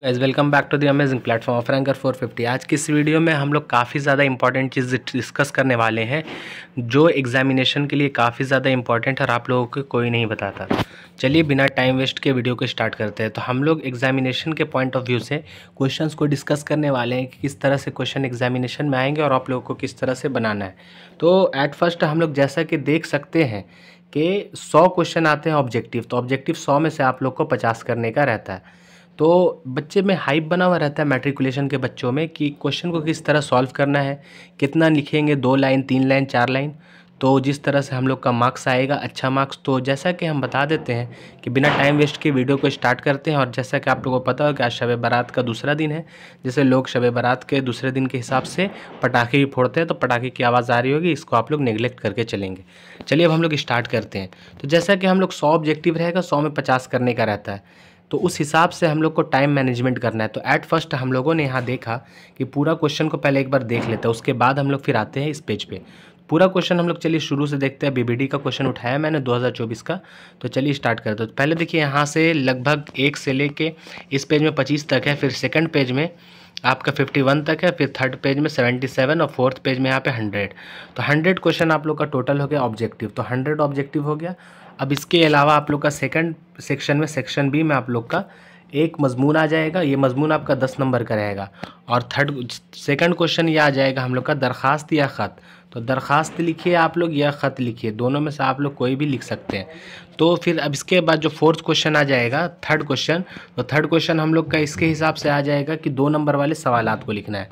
Guys welcome back to the amazing platform of Ranker 450। आज की इस वीडियो में हम लोग काफ़ी ज़्यादा इंपॉर्टेंट चीज़ डिस्कस करने वाले हैं जो एग्जामिनेशन के लिए काफ़ी ज़्यादा इंपॉर्टेंट और आप लोगों को कोई नहीं बताता। चलिए बिना टाइम वेस्ट के वीडियो को स्टार्ट करते हैं। तो हम लोग एग्जामिनेशन के पॉइंट ऑफ व्यू से क्वेश्चंस को डिस्कस करने वाले हैं कि किस तरह से क्वेश्चन एग्जामिनेशन में आएंगे और आप लोगों को किस तरह से बनाना है। तो एट फर्स्ट हम लोग जैसा कि देख सकते हैं कि 100 क्वेश्चन आते हैं ऑब्जेक्टिव, तो ऑब्जेक्टिव 100 में से आप लोग को 50 करने का रहता है। तो बच्चे में हाइप बना हुआ रहता है मैट्रिकुलेशन के बच्चों में कि क्वेश्चन को किस तरह सॉल्व करना है, कितना लिखेंगे, 2 लाइन 3 लाइन 4 लाइन, तो जिस तरह से हम लोग का मार्क्स आएगा अच्छा मार्क्स। तो जैसा कि हम बता देते हैं कि बिना टाइम वेस्ट के वीडियो को स्टार्ट करते हैं। और जैसा कि आप लोगों को पता हो कि आज शब बारात का दूसरा दिन है, जैसे लोग शब बारात के दूसरे दिन के हिसाब से पटाखे भी फोड़ते हैं, तो पटाखे की आवाज़ आ रही होगी, इसको आप लोग नेगलेक्ट करके चलेंगे। चलिए अब हम लोग स्टार्ट करते हैं। तो जैसा कि हम लोग 100 ऑब्जेक्टिव रहेगा, 100 में 50 करने का रहता है, तो उस हिसाब से हम लोग को टाइम मैनेजमेंट करना है। तो एट फर्स्ट हम लोगों ने यहाँ देखा कि पूरा क्वेश्चन को पहले एक बार देख लेते हैं, उसके बाद हम लोग फिर आते हैं इस पेज पे। पूरा क्वेश्चन हम लोग चलिए शुरू से देखते हैं। बीबीडी का क्वेश्चन उठाया मैंने 2024 का, तो चलिए स्टार्ट करते हैं। तो पहले देखिए यहाँ से लगभग 1 से लेके इस पेज में 25 तक है, फिर सेकंड पेज में आपका 51 तक है, फिर थर्ड पेज में 77 और फोर्थ पेज में यहाँ पे 100। तो 100 क्वेश्चन आप लोग का टोटल हो गया ऑब्जेक्टिव, तो 100 ऑब्जेक्टिव हो गया। अब इसके अलावा आप लोग का सेकंड सेक्शन में, सेक्शन बी में आप लोग का एक मजमून आ जाएगा, ये मजमून आपका 10 नंबर का रहेगा। और सेकंड क्वेश्चन ये आ जाएगा हम लोग का दरख्वास्त या ख़त। तो दरख्वास्त लिखिए आप लोग या ख़त लिखिए, दोनों में से आप लोग कोई भी लिख सकते हैं। तो फिर अब इसके बाद जो फोर्थ क्वेश्चन आ जाएगा, थर्ड क्वेश्चन, तो थर्ड क्वेश्चन हम लोग का इसके हिसाब से आ जाएगा कि 2 नंबर वाले सवालात को लिखना है।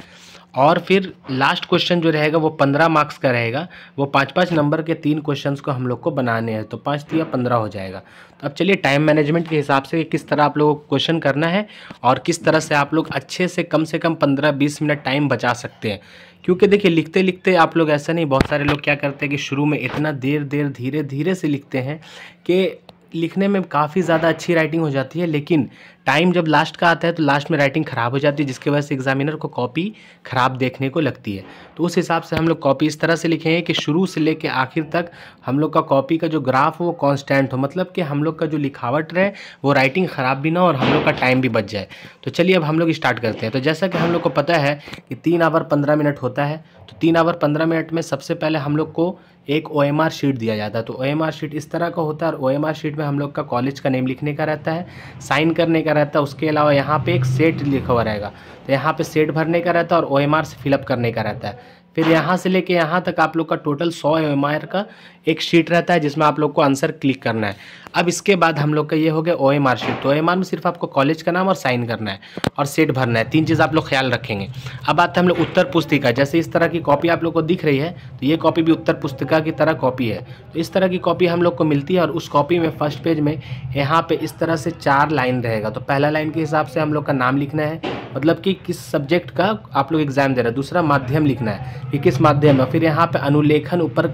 और फिर लास्ट क्वेश्चन जो रहेगा वो 15 मार्क्स का रहेगा, वो 5-5 नंबर के 3 क्वेश्चंस को हम लोग को बनाने हैं, तो 5 या 15 हो जाएगा। तो अब चलिए टाइम मैनेजमेंट के हिसाब से किस तरह आप लोगों को क्वेश्चन करना है और किस तरह से आप लोग अच्छे से कम 15-20 मिनट टाइम बचा सकते हैं। क्योंकि देखिए लिखते लिखते आप लोग ऐसा नहीं, बहुत सारे लोग क्या करते हैं कि शुरू में इतना देर धीरे धीरे से लिखते हैं कि लिखने में काफ़ी ज़्यादा अच्छी राइटिंग हो जाती है, लेकिन टाइम जब लास्ट का आता है तो लास्ट में राइटिंग ख़राब हो जाती है, जिसकी वजह से एग्जामिनर को कॉपी ख़राब देखने को लगती है। तो उस हिसाब से हम लोग कॉपी इस तरह से लिखेंगे कि शुरू से लेकर आखिर तक हम लोग का कॉपी का जो ग्राफ हो वो कांस्टेंट हो, मतलब कि हम लोग का जो लिखावट रहे वो राइटिंग ख़राब भी ना हो और हम लोग का टाइम भी बच जाए। तो चलिए अब हम लोग स्टार्ट करते हैं। तो जैसा कि हम लोग को पता है कि 3 आवर 15 मिनट होता है, तो 3 आवर 15 मिनट में सबसे पहले हम लोग को एक OMR शीट दिया जाता है। तो OMR शीट इस तरह का होता है, और OMR शीट में हम लोग का कॉलेज का नेम लिखने का रहता है, साइन करने का रहता है। उसके अलावा यहाँ पे एक सेट लिखा हुआ रहेगा, तो यहाँ पे सेट भरने का रहता है और OMR से फिलअप करने का रहता है। फिर यहाँ से लेके यहाँ तक आप लोग का टोटल 100 OMR का एक शीट रहता है, जिसमें आप लोग को आंसर क्लिक करना है। अब इसके बाद हम लोग का ये हो गया OMR शीट। तो OMR में सिर्फ आपको कॉलेज का नाम और साइन करना है और सेट भरना है, 3 चीज़ आप लोग ख्याल रखेंगे। अब आते हैं हम लोग उत्तर पुस्तिका। जैसे इस तरह की कॉपी आप लोग को दिख रही है, तो ये कॉपी भी उत्तर पुस्तिका की तरह कॉपी है। तो इस तरह की कॉपी हम लोग को मिलती है, और उस कॉपी में फर्स्ट पेज में यहाँ पे इस तरह से 4 लाइन रहेगा। तो पहला लाइन के हिसाब से हम लोग का नाम लिखना है, मतलब कि किस सब्जेक्ट का आप लोग एग्जाम दे रहे हैं। दूसरा माध्यम लिखना है कि किस माध्यम में। फिर यहाँ पे अनुलेखन ऊपर,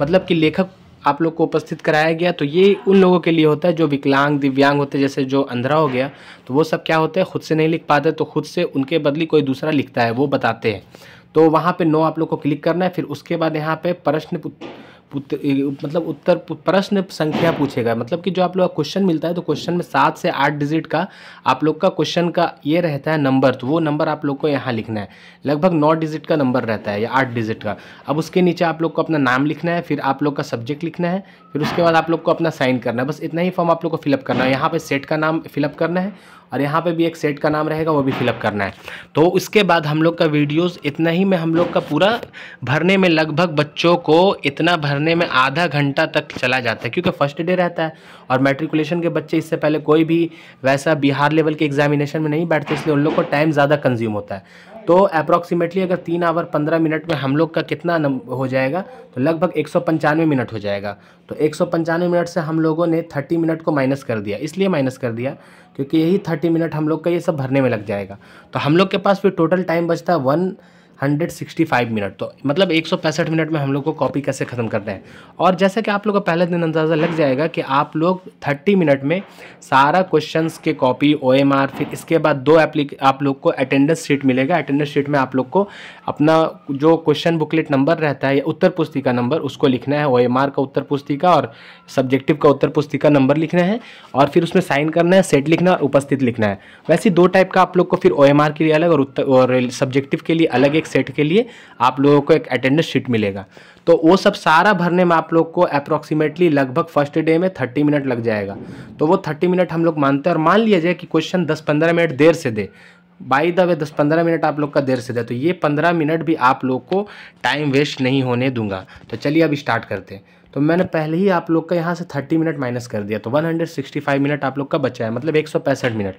मतलब कि लेखक आप लोग को उपस्थित कराया गया। तो ये उन लोगों के लिए होता है जो विकलांग दिव्यांग होते हैं, जैसे जो अंधा हो गया, तो वो सब क्या होते हैं, खुद से नहीं लिख पाते, तो खुद से उनके बदली कोई दूसरा लिखता है, वो बताते हैं। तो वहाँ पे 9 आप लोग को क्लिक करना है। फिर उसके बाद यहाँ पे प्रश्न संख्या पूछेगा, मतलब कि जो आप लोग का क्वेश्चन मिलता है, तो क्वेश्चन में 7 से 8 डिजिट का आप लोग का क्वेश्चन का ये रहता है नंबर, तो वो नंबर आप लोग को यहाँ लिखना है। लगभग 9 डिजिट का नंबर रहता है या 8 डिजिट का। अब उसके नीचे आप लोग को अपना नाम लिखना है, फिर आप लोग का सब्जेक्ट लिखना है, फिर उसके बाद आप लोग को अपना साइन करना है। बस इतना ही फॉर्म आप लोग को फिलअप करना है। यहाँ पे सेट का नाम फिलअप करना है, और यहाँ पे भी एक सेट का नाम रहेगा, वो भी फिलअप करना है। तो उसके बाद हम लोग का वीडियोस इतना ही में हम लोग का पूरा भरने में, लगभग बच्चों को इतना भरने में आधा घंटा तक चला जाता है, क्योंकि फर्स्ट डे रहता है और मैट्रिकुलेशन के बच्चे इससे पहले कोई भी वैसा बिहार लेवल के एग्जामिनेशन में नहीं बैठते, इसलिए उन लोग को टाइम ज़्यादा कंज्यूम होता है। तो अप्रॉक्सीमेटली अगर 3 आवर 15 मिनट में हम लोग का कितना हो जाएगा, तो लगभग 195 मिनट हो जाएगा। तो 195 मिनट से हम लोगों ने 30 मिनट को माइनस कर दिया, इसलिए माइनस कर दिया क्योंकि यही 30 मिनट हम लोग का ये सब भरने में लग जाएगा। तो हम लोग के पास फिर टोटल टाइम बचता है 165 मिनट। तो मतलब 165 मिनट में हम लोग को कॉपी कैसे ख़त्म करना है। और जैसा कि आप लोग को पहले दिन अंदाज़ा लग जाएगा कि आप लोग 30 मिनट में सारा क्वेश्चंस के कॉपी, OMR, फिर इसके बाद आप लोग को अटेंडेंस शीट मिलेगा। अटेंडेंस शीट में आप लोग को अपना जो क्वेश्चन बुकलेट नंबर रहता है या उत्तर पुस्तिका नंबर उसको लिखना है, OMR का उत्तर पुस्तिका और सब्जेक्टिव का उत्तर पुस्तिका नंबर लिखना है, और फिर उसमें साइन करना है, सेट लिखना है और उपस्थित लिखना है। वैसे 2 टाइप का आप लोग को फिर OMR के लिए अलग और सब्जेक्टिव के लिए अलग एक सेट के लिए आप लोगों को एक अटेंडेंस शीट मिलेगा। तो वो सब सारा भरने में आप लोग को अप्रॉक्सीमेटली लगभग फर्स्ट डे में 30 मिनट लग जाएगा। तो वो 30 मिनट हम लोग मानते हैं, और मान लिया जाए कि क्वेश्चन 10-15 मिनट देर से दे, बाई द वे 10-15 मिनट आप लोग का देर से दे, तो ये 15 मिनट भी आप लोग को टाइम वेस्ट नहीं होने दूंगा। तो चलिए अब स्टार्ट करते हैं। तो मैंने पहले ही आप लोग का यहाँ से 30 मिनट माइनस कर दिया, तो 165 मिनट आप लोग का बचा है, मतलब 165 मिनट।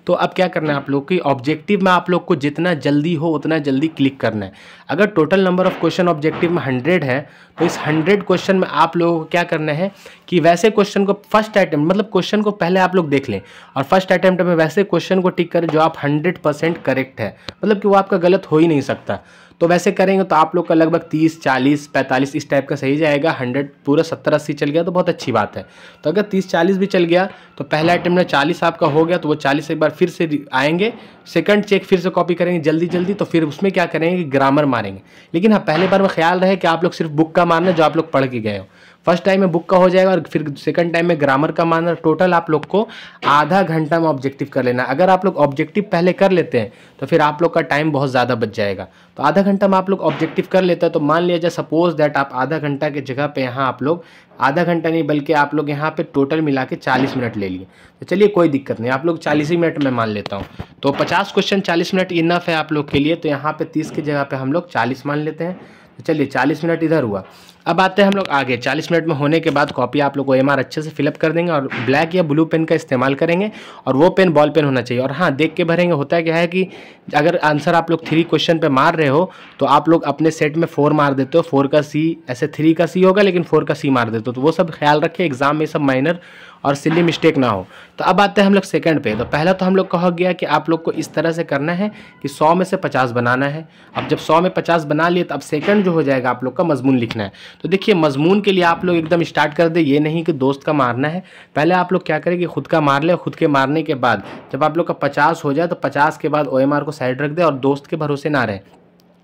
तो अब क्या करना है आप लोग की, ऑब्जेक्टिव में आप लोग को जितना जल्दी हो उतना जल्दी क्लिक करना है। अगर total number of question objective में 100 है, तो इस 100 क्वेश्चन में आप लोगों को क्या करना है कि वैसे क्वेश्चन को फर्स्ट अटेम्प्ट, मतलब क्वेश्चन को पहले आप लोग देख लें और फर्स्ट अटेम्प्ट में वैसे क्वेश्चन को टिक करें जो आप 100% करेक्ट है, मतलब कि वो आपका गलत हो ही नहीं सकता। तो वैसे करेंगे तो आप लोग का लगभग 30, 40, 45 इस टाइप का सही जाएगा। 100 पूरा 70-80 चल गया तो बहुत अच्छी बात है। तो अगर 30-40 भी चल गया तो पहला अटेम्प्ट में 40 आपका हो गया, तो वो 40 एक बार फिर से आएंगे, सेकंड चेक फिर से कॉपी करेंगे जल्दी जल्दी। तो फिर उसमें क्या करेंगे कि ग्रामर मारेंगे। लेकिन हाँ, पहले बार में ख्याल रहे कि आप लोग सिर्फ बुक का मारना जो आप लोग पढ़ के गए हो। फर्स्ट टाइम में बुक का हो जाएगा और फिर सेकंड टाइम में ग्रामर का मानना। टोटल आप लोग को आधा घंटा में ऑब्जेक्टिव कर लेना। अगर आप लोग ऑब्जेक्टिव पहले कर लेते हैं तो फिर आप लोग का टाइम बहुत ज़्यादा बच जाएगा। तो आधा घंटा में आप लोग ऑब्जेक्टिव कर लेते हैं, तो मान लिया जाए सपोज दैट आप आधा घंटा की जगह पे यहाँ आप लोग आधा घंटा नहीं बल्कि आप लोग यहाँ पे टोटल मिला के 40 मिनट ले लिए। तो चलिए कोई दिक्कत नहीं, आप लोग 40 ही मिनट में मान लेता हूँ। तो 50 क्वेश्चन 40 मिनट इनफ है आप लोग के लिए। तो यहाँ पे 30 की जगह पे हम लोग 40 मान लेते हैं। तो चलिए 40 मिनट इधर हुआ। अब आते हैं हम लोग आगे। 40 मिनट में होने के बाद कॉपी आप लोग OMR अच्छे से फिलअप कर देंगे और ब्लैक या ब्लू पेन का इस्तेमाल करेंगे, और वो पेन बॉल पेन होना चाहिए। और हाँ, देख के भरेंगे। होता क्या है कि अगर आंसर आप लोग 3 क्वेश्चन पे मार रहे हो तो आप लोग अपने सेट में 4 मार देते हो, 4 का C, ऐसे 3 का C होगा लेकिन 4 का C मार देते हो। तो वो सब ख्याल रखें, एग्जाम में सब माइनर और सिली मिस्टेक ना हो। तो अब आते हैं हम लोग सेकंड पे। तो पहला तो हम लोग कहा गया कि आप लोग को इस तरह से करना है कि 100 में से 50 बनाना है। अब जब 100 में 50 बना लिए तो अब सेकंड जो हो जाएगा आप लोग का मजमून लिखना है। तो देखिए मजमून के लिए आप लोग एकदम स्टार्ट कर दे, ये नहीं कि दोस्त का मारना है। पहले आप लोग क्या करें कि खुद का मार ले, खुद के मारने के बाद जब आप लोग का 50 हो जाए तो 50 के बाद OMR को साइड रख दे और दोस्त के भरोसे ना रहे,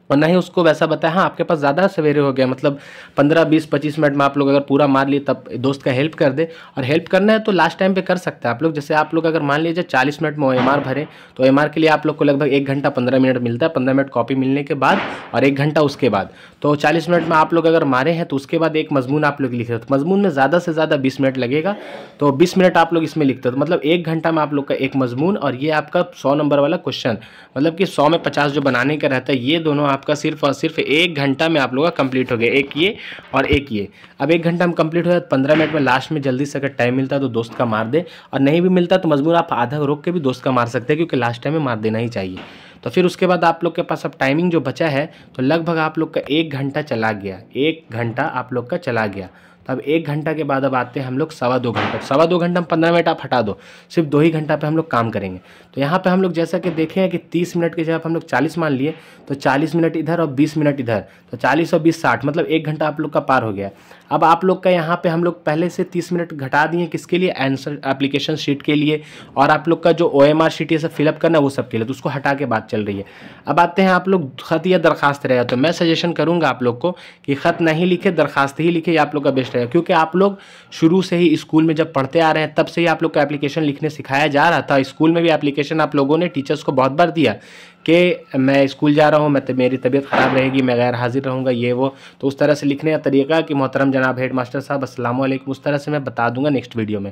और ना ही उसको वैसा बताया हाँ आपके पास ज़्यादा सवेरे हो गया, मतलब 15, 20, 25 मिनट में आप लोग अगर पूरा मार लिए तब दोस्त का हेल्प कर दे। और हेल्प करना है तो लास्ट टाइम पे कर सकते हैं आप लोग। जैसे आप लोग अगर मान लीजिए 40 मिनट में OMR भरें तो OMR के लिए आप लोग को लगभग 1 घंटा 15 मिनट मिलता है। 15 मिनट कॉपी मिलने के बाद और 1 घंटा उसके बाद। तो 40 मिनट में आप लोग अगर मारे हैं तो उसके बाद एक मजमून आप लोग लिखे, तो मजमून में ज़्यादा से ज़्यादा 20 मिनट लगेगा। तो 20 मिनट आप लोग इसमें लिखते हो, तो मतलब 1 घंटा में आप लोग का एक मजमून और ये आपका 100 नंबर वाला क्वेश्चन, मतलब कि 100 में 50 जो बनाने का रहता है, ये दोनों आपका सिर्फ और सिर्फ 1 घंटा में आप लोगों का कंप्लीट हो गया। एक ये और एक ये। अब 1 घंटा में कंप्लीट हो जाए 15 मिनट में लास्ट में जल्दी से अगर टाइम मिलता है तो दोस्त का मार दे, और नहीं भी मिलता तो मजबूर आप आधा रोक के भी दोस्त का मार सकते हैं, क्योंकि लास्ट टाइम में मार देना ही चाहिए। तो फिर उसके बाद आप लोग के पास अब टाइमिंग जो बचा है तो लगभग आप लोग का 1 घंटा चला गया। 1 घंटा आप लोग का चला गया। तो अब 1 घंटा के बाद अब आते हैं हम लोग 2.25 घंटा। 2.25 घंटा में 15 मिनट आप हटा दो, सिर्फ 2 ही घंटा पे हम लोग काम करेंगे। तो यहाँ पे हम लोग जैसा कि देखें हैं कि 30 मिनट की जगह हम लोग 40 मान लिए, तो 40 मिनट इधर और 20 मिनट इधर, तो 40 और 20 60, मतलब 1 घंटा आप लोग का पार हो गया। अब आप लोग का यहाँ पे हम लोग पहले से 30 मिनट घटा दिए, किसके लिए? आंसर एप्लीकेशन शीट के लिए, और आप लोग का जो OMR शीट ये सब फिलअप करना है वो सब के लिए, तो उसको हटा के बात चल रही है। अब आते हैं आप लोग ख़त या दरखास्त रहेगा, तो मैं सजेशन करूँगा आप लोग को कि ख़त नहीं लिखे, दरखास्त ही लिखे, आप लोग का बेस्ट रहेगा। क्योंकि आप लोग शुरू से ही स्कूल में जब पढ़ते आ रहे हैं तब से ही आप लोग को एप्लीकेशन लिखने सिखाया जा रहा था। स्कूल में भी एप्लीकेशन आप लोगों ने टीचर्स को बहुत बार दिया कि मैं स्कूल जा रहा हूँ, मेरी तबीयत ख़राब रहेगी, मैं गैर हाजिर रहूँगा, ये वो। तो उस तरह से लिखने का तरीका कि मोहतरम जनाब हेड मास्टर साहब अस्सलाम वालेकुम, उस तरह से मैं बता दूंगा नेक्स्ट वीडियो में।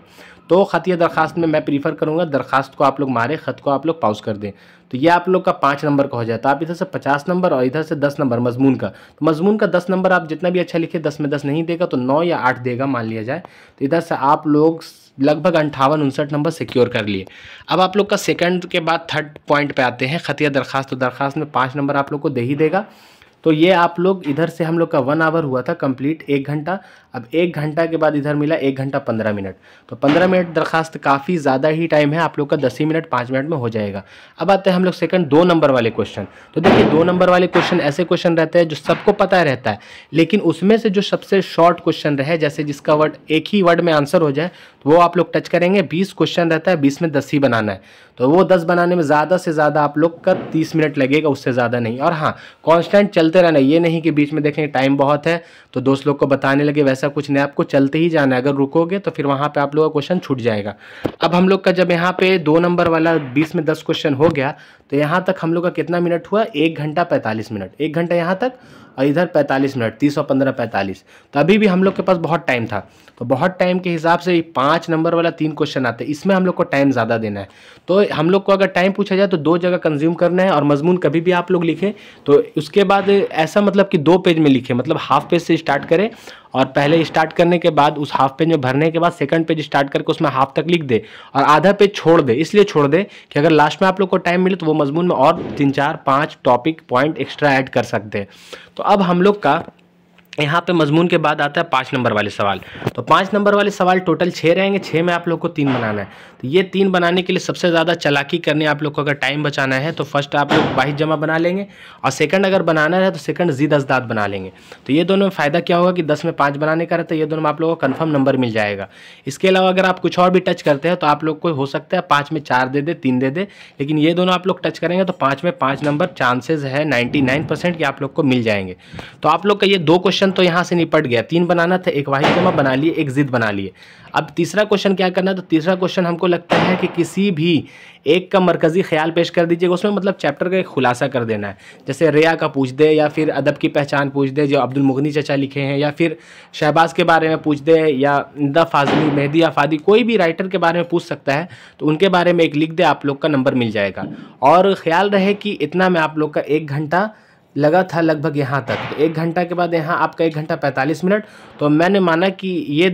तो ख़त या दरखास्त में मैं प्रीफर करूँगा दरखास्त को आप लोग मारे, ख़त को आप लोग पॉज कर दें। तो ये आप लोग का 5 नंबर का हो जाता है। आप इधर से 50 नंबर और इधर से 10 नंबर मजमून का। तो मजमून का 10 नंबर आप जितना भी अच्छा लिखे 10 में 10 नहीं देगा तो 9 या 8 देगा मान लिया जाए। तो इधर से आप लोग लगभग 58-59 नंबर सिक्योर कर लिए। अब आप लोग का सेकंड के बाद थर्ड पॉइंट पे आते हैं, ख़त या दरखास्त। तो दरखास्त में 5 नंबर आप लोग को दे ही देगा। तो ये आप लोग इधर से हम लोग का 1 आवर हुआ था कंप्लीट, 1 घंटा। अब 1 घंटा के बाद इधर मिला 1 घंटा 15 मिनट, तो 15 मिनट दरखास्त काफ़ी ज़्यादा ही टाइम है, आप लोग का 10 ही मिनट 5 मिनट में हो जाएगा। अब आते हैं हम लोग सेकंड 2 नंबर वाले क्वेश्चन। तो देखिए 2 नंबर वाले क्वेश्चन ऐसे क्वेश्चन रहते हैं जो सबको पता रहता है, लेकिन उसमें से जो सबसे शॉर्ट क्वेश्चन रहे, जैसे जिसका वर्ड एक ही वर्ड में आंसर हो जाए, तो वो आप लोग टच करेंगे। 20 क्वेश्चन रहता है, 20 में 10 ही बनाना है, तो वो 10 बनाने में ज़्यादा से ज़्यादा आप लोग का 30 मिनट लगेगा, उससे ज़्यादा नहीं। और हाँ, कांस्टेंट चलते रहना, ये नहीं कि बीच में देखें टाइम बहुत है तो दोस्त लोग को बताने लगे, वैसा कुछ नहीं, आपको चलते ही जाना है। अगर रुकोगे तो फिर वहाँ पे आप लोगों का क्वेश्चन छूट जाएगा। अब हम लोग का जब यहाँ पे 2 नंबर वाला 20 में 10 क्वेश्चन हो गया, तो यहाँ तक हम लोग का कितना मिनट हुआ, 1 घंटा 45 मिनट। 1 घंटा यहाँ तक और इधर 45 मिनट, 30 और 15 45। तो अभी भी हम लोग के पास बहुत टाइम था, तो बहुत टाइम के हिसाब से 5 नंबर वाला 3 क्वेश्चन आते हैं, इसमें हम लोग को टाइम ज़्यादा देना है। तो हम लोग को अगर टाइम पूछा जाए तो 2 जगह कंज्यूम करना है, और मजमून कभी भी आप लोग लिखें तो उसके बाद ऐसा मतलब कि 2 पेज में लिखें, मतलब हाफ पेज से स्टार्ट करें और पहले स्टार्ट करने के बाद उस हाफ पेज में भरने के बाद सेकंड पेज स्टार्ट करके उसमें हाफ तक लिख दे और आधा पेज छोड़ दे। इसलिए छोड़ दे कि अगर लास्ट में आप लोग को टाइम मिले तो वो मजमून में और 3 4 5 टॉपिक पॉइंट एक्स्ट्रा ऐड कर सकते हैं। तो अब हम लोग का यहाँ पे मजमून के बाद आता है 5 नंबर वाले सवाल। तो 5 नंबर वाले सवाल टोटल 6 रहेंगे, 6 में आप लोग को 3 बनाना है। तो ये 3 बनाने के लिए सबसे ज़्यादा चालाकी करनी है आप लोग को। अगर टाइम बचाना है तो फर्स्ट आप लोग वाहिद जमा बना लेंगे, और सेकंड अगर बनाना है तो सेकंड ज़ीद अज़दाद बना लेंगे। तो ये दोनों में फ़ायदा क्या होगा कि 10 में 5 बनाने का रहता है, ये दोनों में आप लोगों को कन्फर्म नंबर मिल जाएगा। इसके अलावा अगर आप कुछ और भी टच करते हैं तो आप लोग को हो सकता है 5 में 4 दे दे, 3 दे दे, लेकिन ये दोनों आप लोग टच करेंगे तो 5 में 5 नंबर चांसेस है 99% कि आप लोग को मिल जाएंगे। तो आप लोग का ये 2 क्वेश्चन तो यहाँ से निपट गया। 3 बनाना था, 1 वाहिद जमा बना लिए, 1 ज़िद बना लिए। अब तीसरा क्वेश्चन क्या करना है, तो तीसरा क्वेश्चन हमको लगता है कि किसी भी एक का मरकज़ी ख्याल पेश कर दीजिएगा, उसमें मतलब चैप्टर का एक खुलासा कर देना है। जैसे रिया का पूछ दे, या फिर अदब की पहचान पूछ दे जो अब्दुल मुगनी चचा लिखे हैं, या फिर शहबाज के बारे में पूछ दे, या द फाजली, मेहदी आफादी, कोई भी राइटर के बारे में पूछ सकता है, तो उनके बारे में एक लिख दे, आप लोग का नंबर मिल जाएगा। और ख्याल रहे कि इतना में आप लोग का 1 घंटा लगा था लगभग यहाँ तक। तो 1 घंटा के बाद यहाँ आपका 1 घंटा 45 मिनट। तो मैंने माना कि ये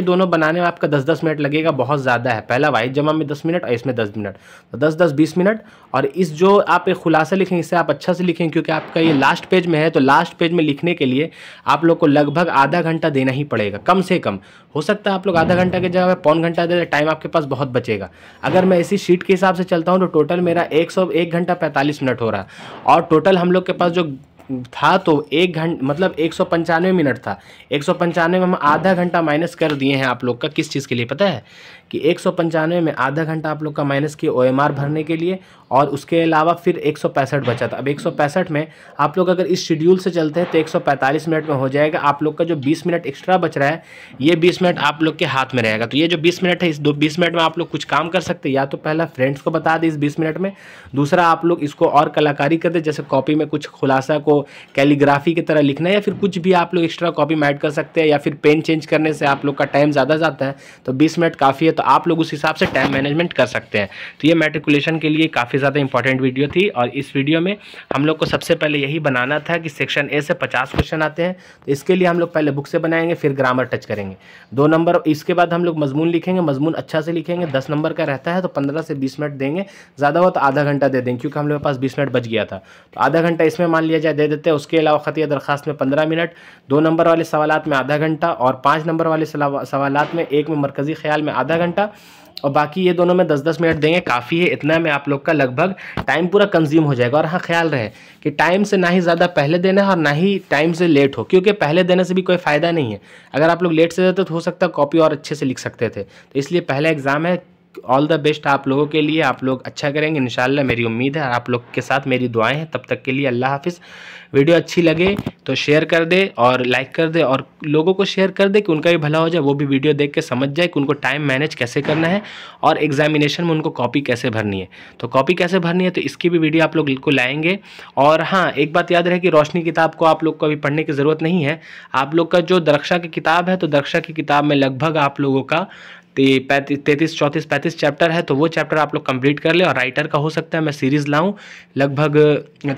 दोनों बनाने में आपका 10-10 मिनट लगेगा, बहुत ज़्यादा है। पहला वाहिद जमा में 10 मिनट और इसमें 10 मिनट, तो 10-10 20 मिनट। और इस जो आप एक खुलासा लिखेंगे इससे आप अच्छा से लिखेंगे, क्योंकि आपका ये लास्ट पेज में है, तो लास्ट पेज में लिखने के लिए आप लोग को लगभग आधा घंटा देना ही पड़ेगा, कम से कम। हो सकता है आप लोग आधा घंटा के जगह पौन घंटा दे, टाइम आपके पास बहुत बचेगा। अगर मैं इसी शीट के हिसाब से चलता हूँ तो टोटल मेरा 1 घंटा 45 मिनट हो रहा है, और टोटल हम लोग के पास जो था तो 1 घंटा मतलब 195 मिनट था। 195 में हम आधा घंटा माइनस कर दिए हैं आप लोग का, किस चीज़ के लिए पता है कि 195 में आधा घंटा आप लोग का माइनस किए OMR भरने के लिए, और उसके अलावा फिर 165 बचा था। अब 165 में आप लोग अगर इस शेड्यूल से चलते हैं तो 145 मिनट में हो जाएगा। आप लोग का जो 20 मिनट एक्स्ट्रा बच रहा है, ये 20 मिनट आप लोग के हाथ में रहेगा। तो ये जो 20 मिनट है, इस 20 मिनट में आप लोग कुछ काम कर सकते हैं। या तो पहला फ्रेंड्स को बता दें इस 20 मिनट में, दूसरा आप लोग इसको और कलाकारी कर दें, जैसे कॉपी में कुछ खुलासा को कैलीग्राफी की तरह लिखना है, या फिर कुछ भी आप लोग एक्स्ट्रा कॉपी में ऐड कर सकते हैं, या फिर पेन चेंज करने से आप लोग का टाइम ज़्यादा जाता है, तो 20 मिनट काफ़ी है। तो आप लोग उस हिसाब से टाइम मैनेजमेंट कर सकते हैं। तो ये मैट्रिकुलेशन के लिए काफ़ी ज़्यादा इंपॉर्टेंट वीडियो थी, और इस वीडियो में हम लोग को सबसे पहले यही बनाना था कि सेक्शन ए से 50 क्वेश्चन आते हैं, तो इसके लिए हम लोग पहले बुक से बनाएंगे, फिर ग्रामर टच करेंगे 2 नंबर। इसके बाद हम लोग मजमून लिखेंगे, मजमून अच्छा से लिखेंगे, 10 नंबर का रहता है तो 15 से 20 मिनट देंगे, ज़्यादा हो तो आधा घंटा दे देंगे, क्योंकि हम लोग के पास 20 मिनट बच गया था, तो आधा घंटा इसमें मान लिया जाए दे देते हैं। उसके अलावा खतिया दरखास्त में 15 मिनट, 2 नंबर वाले सवालात में आधा घंटा, और 5 नंबर वाले सवालात में एक में मरकज़ी ख्याल में आधा घंटा, और बाकी ये दोनों में 10-10 मिनट देंगे, काफ़ी है। इतना में आप लोग का लगभग टाइम पूरा कंज्यूम हो जाएगा। और हाँ, ख्याल रहे कि टाइम से ना ही ज़्यादा पहले देना है और ना ही टाइम से लेट हो, क्योंकि पहले देने से भी कोई फ़ायदा नहीं है। अगर आप लोग लेट से देते तो हो सकता है कॉपी और अच्छे से लिख सकते थे। तो इसलिए पहला एग्ज़ाम है, ऑल द बेस्ट आप लोगों के लिए, आप लोग अच्छा करेंगे इंशाल्लाह, मेरी उम्मीद है। आप लोग के साथ मेरी दुआएं हैं। तब तक के लिए अल्लाह हाफिज़। वीडियो अच्छी लगे तो शेयर कर दे और लाइक कर दे, और लोगों को शेयर कर दे कि उनका भी भला हो जाए, वो भी वीडियो देख के समझ जाए कि उनको टाइम मैनेज कैसे करना है, और एग्जामिनेशन में उनको कॉपी कैसे भरनी है। तो कॉपी कैसे भरनी है तो इसकी भी वीडियो आप लोग को लाएंगे। और हाँ, एक बात याद रहे कि रोशनी किताब को आप लोग को अभी पढ़ने की ज़रूरत नहीं है। आप लोग का जो दरख्शा की किताब है, तो दरख्शा की किताब में लगभग आप लोगों का 33, 34, 35 चैप्टर है, तो वो चैप्टर आप लोग कंप्लीट कर ले। और राइटर का हो सकता है मैं सीरीज़ लाऊं, लगभग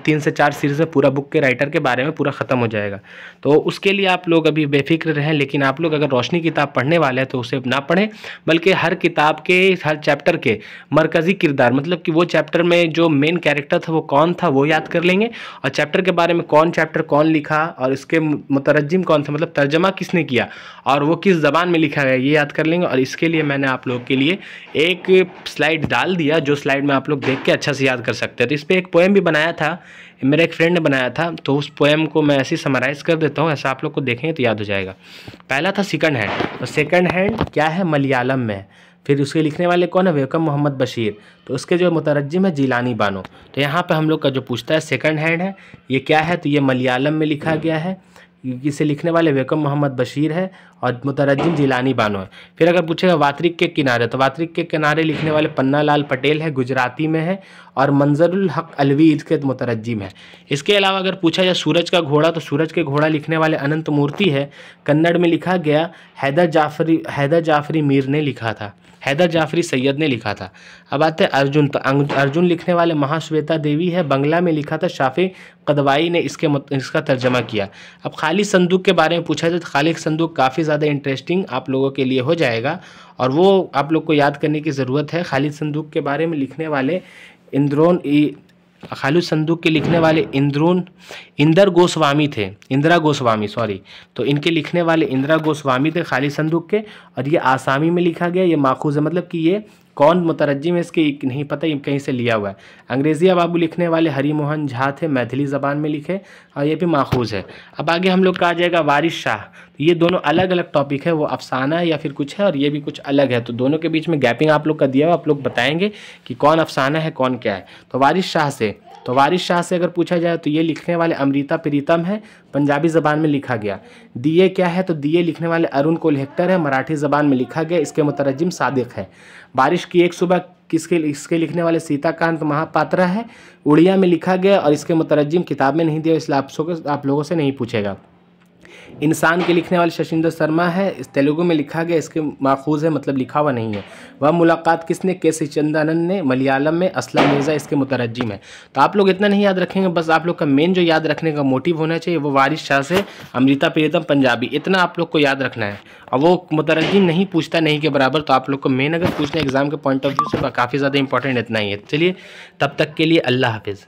3 से 4 सीरीज़ में पूरा बुक के राइटर के बारे में पूरा ख़त्म हो जाएगा। तो उसके लिए आप लोग अभी बेफिक्र रहें। लेकिन आप लोग अगर रोशनी किताब पढ़ने वाले हैं तो उसे ना पढ़ें, बल्कि हर किताब के हर चैप्टर के मरकज़ी किरदार, मतलब कि वो चैप्टर में जो मेन कैरेक्टर था वो कौन था वो याद कर लेंगे, और चैप्टर के बारे में कौन चैप्टर कौन लिखा और इसके मुतरज्जिम कौन था, मतलब तर्जमा किसने किया और वो किस ज़बान में लिखा गया, ये याद कर लेंगे। और इसके लिए मैंने आप लोगों के लिए एक स्लाइड डाल दिया, जो स्लाइड में आप लोग देख के अच्छा से याद कर सकते हैं। तो इस पर एक पोएम भी बनाया था, मेरा एक फ्रेंड ने बनाया था, तो उस पोएम को मैं ऐसे समराइज कर देता हूँ, ऐसा आप लोग को देखेंगे तो याद हो जाएगा। पहला था सेकंड हैंड। तो सेकंड हैंड क्या है, मलयालम में। फिर उसके लिखने वाले कौन है, वेकम मोहम्मद बशीर। तो उसके जो मुतरज्जिम है जिलानी बानो। तो यहाँ पे हम लोग का जो पूछता है सेकंड हैंड है ये क्या है, तो ये मलयालम में लिखा गया है, इसे लिखने वाले वेकम मोहम्मद बशीर है और मुतरज्जिम जिलानी बानो है। फिर अगर पूछेगा वातरिक के किनारे, तो वातरिक के किनारे लिखने वाले पन्ना लाल पटेल है, गुजराती में है, और मंजरुल हक अलवी इसके मुतरज्जिम है। इसके अलावा अगर पूछा जाए सूरज का घोड़ा, तो सूरज के घोड़ा लिखने वाले अनंत मूर्ति है, कन्नड़ में लिखा गया, हैदर जाफरी मीर ने लिखा था, हैदर जाफरी सैयद ने लिखा था। अब आते हैं अर्जुन। तो अर्जुन लिखने वाले महाश्वेता देवी है, बंगला में लिखा था, शाफी कदवाई ने इसका तर्जमा किया। अब खालिद संदूक के बारे में पूछा जाए तो खालिद संदूक काफ़ी ज़्यादा इंटरेस्टिंग आप लोगों के लिए हो जाएगा, और वो आप लोग को याद करने की ज़रूरत है। खालिद संदूक के बारे में लिखने वाले खालिद संदूक के लिखने वाले इंदिरा गोस्वामी थे, सॉरी। तो इनके लिखने वाले इंदिरा गोस्वामी थे खालिद संदूक के, और ये आसामी में लिखा गया, ये माखूज़ है, मतलब कि ये कौन मुतरज्जिम है इसके नहीं पता, ये कहीं से लिया हुआ है। अंग्रेज़िया बाबू लिखने वाले हरिमोहन झा थे, मैथिली ज़बान में लिखे, और ये भी माखूज़ है। अब आगे हम लोग का आ जाएगा वारिस शाह। तो ये दोनों अलग अलग टॉपिक है, वो अफसाना है या फिर कुछ है, और ये भी कुछ अलग है। तो दोनों के बीच में गैपिंग आप लोग का दिया हुआ, आप लोग बताएंगे कि कौन अफसाना है कौन क्या है। तो वारिस शाह से अगर पूछा जाए तो ये लिखने वाले अमृता प्रीतम है, पंजाबी ज़बान में लिखा गया। दिए क्या है, तो दिए लिखने वाले अरुण कोल्हेक्टर है, मराठी ज़बान में लिखा गया, इसके मुतरज्जिम सादिक है। बारिश की एक सुबह इसके लिखने वाले सीताकांत महापात्रा है, उड़िया में लिखा गया, और इसके मुतरज्जिम किताब में नहीं दिया, इसलिए आप लोगों से नहीं पूछेगा। इंसान के लिखने वाले शशिंदर शर्मा है, इस तेलुगु में लिखा गया, इसके माखूज़ है, मतलब लिखा हुआ नहीं है। वह मुलाकात किसने, के सच्चिदानंद ने, मलयालम में, असलम मिर्ज़ा इसके मुतरज्जिम है। तो आप लोग इतना नहीं याद रखेंगे, बस आप लोग का मेन जो याद रखने का मोटिव होना चाहिए वो वारिस शाह से अमृता प्रीतम पंजाबी, इतना आप लोग को याद रखना है। और वो मुतरज्जिम नहीं पूछता नहीं के बराबर, तो आप लोग को मेन अगर पूछना एग्जाम के पॉइंट ऑफ व्यू से काफ़ी ज़्यादा इंपॉर्टेंट इतना ही है। चलिए तब तक के लिए अल्लाह हाफिज़।